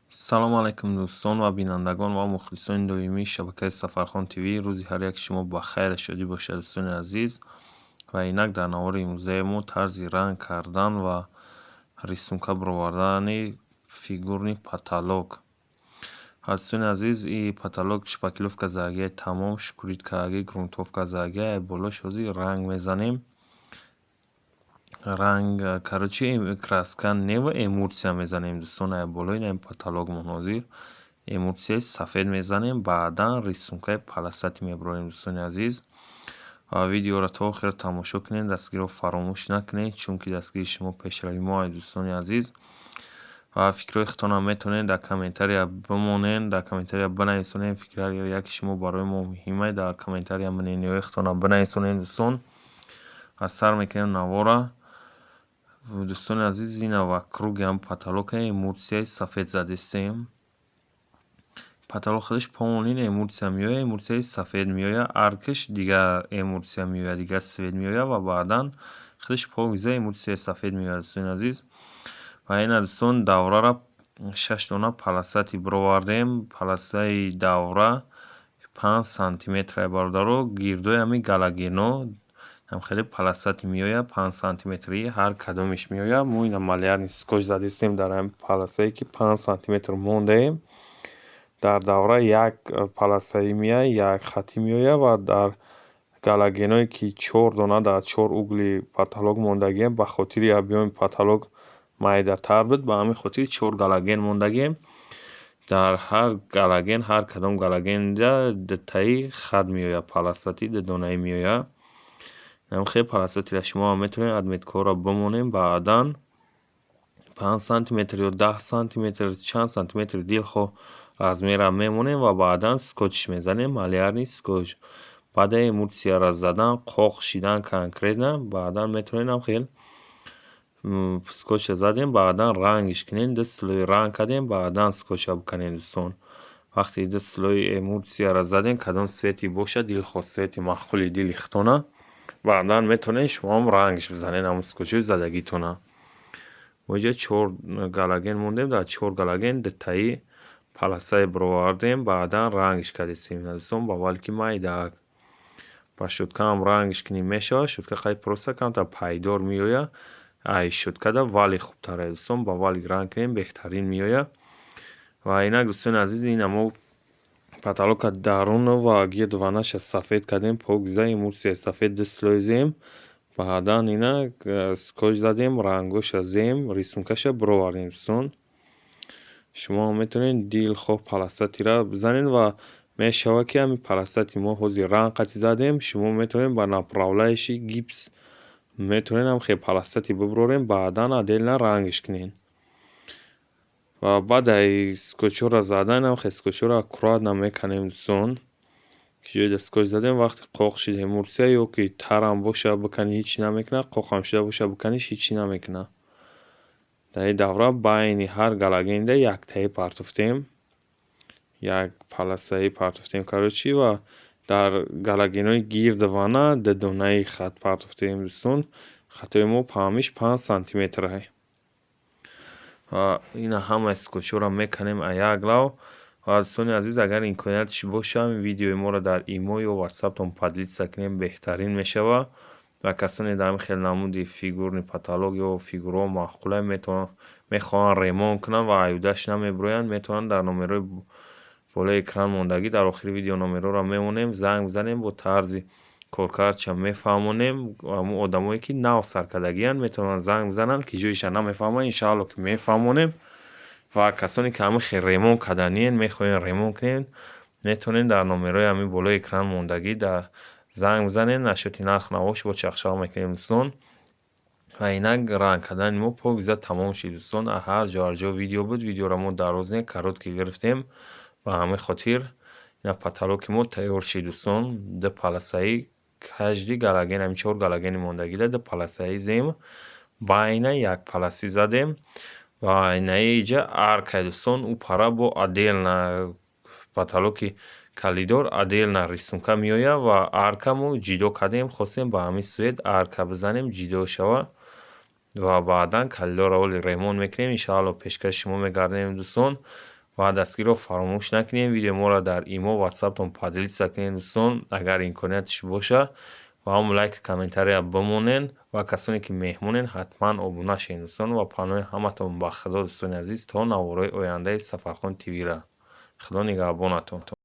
салом алайкум дӯстон ва бинандагон ва мухлисони доимии шабакаи Сафархон ТВ. Рӯзи ҳар як шумо ба хайр шодӣ бошад дӯстони азиз. Ва инак дар навори имрӯзаи мо тарзи ранг кардан ва рисунка баровардани фигурни потолок. Дӯстони азиз, и потолок шпаклёвка заҳагии тамом, шкуридкаҳагӣ, грунтовка заҳагии болош ҳозир ранг мезанем. Ранг короче краска не ва эмулсия мезанем дӯстон. Ай болои ин потологмон ҳозир эмулсияи сафед мезанем, баъдан рисункаи паласати мебарорем дӯстони азиз. Видеоро то охир тамошо кунед, дастгириро фаромӯш накунед, чунки дастгири шумо пешравии мо аст дӯстони азиз. Фикрҳои худтонам метавонед дар комментария бимонед, дар комментария бинависонед. Фикрҳои яки шумо барои мо муҳим аст, дар комментария мнениҳои худтонам бинависонед дӯстон. Сар мекунем навора. Дӯстони азиз, ина вокруги ҳам потолока эмулсияи сафед задистем. Потолок худаш помолин эмулсия меояд, эмулсияи сафед меояд, аркаш дигар эмулсия меояд, дигар свет меояд ва баъдан худаш покиза эмулсияи сафед меояд дӯстони азиз. Ва ина дӯстон давраро 6 дона паласати баровардем. Паласаи давра 5 сантиметр бародаро, гирдои ҳамин галагено хеле паласати меояд 5 сантиметрӣ ҳар кадомиш меояд. Мо ина малярни скотч задистем дар ҳамин паласае ки 5 сантиметр мондаем. Дар давра як паласаи меояд, як хати меояд ва дар галагеное ки 4 дона дар 4 угли потолок мондагием, ба хотири объёми потолок майдатар буд, ба ҳамин хотир 4 галаген мондагием. Дар ҳар галаген, ҳар кадом галагенда дутаи хат меояд, паласати дудонаӣ меояд. Хеле паласатиро шумо ҳам метавонед адметкорро бимонем. Баъдан 5 сантиметр ё 10 сантиметр, чанд сантиметри дилхоҳ размерам мемонем ва баъдан скотчиш мезанем, малярни скотч. Баъда эмулсияро задан, қоқ кшидан конкретно, баъдан метавонем ҳам хел скотча задем, баъдан рангиш кунем, ду слой ранг кардем, баъдан скотча биканем дӯстон. Вақте ду слои эмулсияро задем, кадом свети бошад дилхоҳ, свети маъқули дили худтона, баъдан метавонед шумоам рангиш бизанед ҳамун скотчҳои задагитона. Мо инҷа 4 галаген мондем, дар 4 галаген дутаи паласае баровардем, баъдан рангиш кардем дӯстон ба валки майдаак. Ба шуткаам рангиш кунем мешавад. Шутка хеле проста, камтар пайдор меояд. Ай шуткада вали хубтар аст дӯстон. Ба вали ранг кунем беҳтарин меояд. Ва инак дӯстони азиз, ина мо потолока дарун ва гирдванаша сафед кардем, покиза эмулсияи сафед ду слой зем. Баъдан инак скотч задем, рангоша зем, рисункаша баровардем дӯстон. Шумо метавонед дилхоҳ паласатиро бизанед ва мешавад ки ҳамин паласати мо ҳозир ранг қати задем. Шумо метавонед ба направляющи гипс метавонед ҳам хел паласати бибарорем, баъдан отдельно рангиш кунед. Ва баъд ай скотчҳоро задан, ҳам хел скотчҳоро аккуратно меканем дӯстон. Ки ҷоида скотч задем, вақте қоқ шид эмулсия ё ки тарам бошад биканӣ ҳичи намекунад, қоқам шуда бошад биканиш ҳичи намекунад. Дар ин давра байни ҳар галагенда яктаи партофтем, як паласаи партофтем короче, ва дар галагенои гирдвана дудонаи хат партофтем дӯстон. Хатои мо паҳмиш 5 сантиметр аст. Ва ина ҳамаи скотчҳоро меканем а як лав. Ва дӯстони азиз, агар имкониятш бошад, видеои моро дар имо ё ватсаптон подлитса кунем, беҳтарин мешавад. Ва касоне дар ҳамин хел намуди фигурни потолок ё фигурҳо маъқула мехоҳанд ремонт кунанд ва айдаш намебироянд, метавонанд дар номерҳои болои экран мондагӣ, дар охири видео номерҳоро мемонем, занг бизанем, бо тарзи коркардша мефаҳмонем. Ҳамун одамое ки нав саркардагианд метавонанд занг бизананд, ки ҷоиша намефаҳманд, иншаалло ки мефаҳмонем. Ва касоне ки ҳамин хел ремонт карданиенд, мехоҳед ремонт кунед, метавонед дар номерҳои ҳамин болои экран мондагӣ дар занг бизанед. Нашоти нарх навош бо чахшава мекунем дӯстон. Ва инак ранг кардани мо покиза тамом шид дӯстон. Ҳар ҷо видео буд, видеоро мо дароз не коротка гирифтем. Ба ҳамин хотир ина потолоки мо тайёр шид дӯстон. Ду паласаи кажди галаген, ҳамин 4 галагени мондагида ду паласаи зем, байна як паласи задем. Ва инаи инҷа арка дӯстон, упара бо отдельно потолоки калидор отдельно рисунка меояд ва арка мо ҷидо кардем, хостем ба ҳамин свет арка бизанем, ҷидо шавад. Ва баъдан калидорро оли ремонт мекунем, иншаалло пешкаши шумо мегардонем дӯстон. ва дастгирро фаромӯш накунед видеоморо дар имо ватсаптон поделиться кунед дӯстон, агар имкониятш боша, ва ҳам лайк комментария бимонен ва касоне ки меҳмонен ҳатман обуна шавед дӯстон ва паноҳи ҳаматон ба худо дӯстони азиз то наворҳои ояндаи Сафархон ТВ-ра. Худо нигаҳбонатон.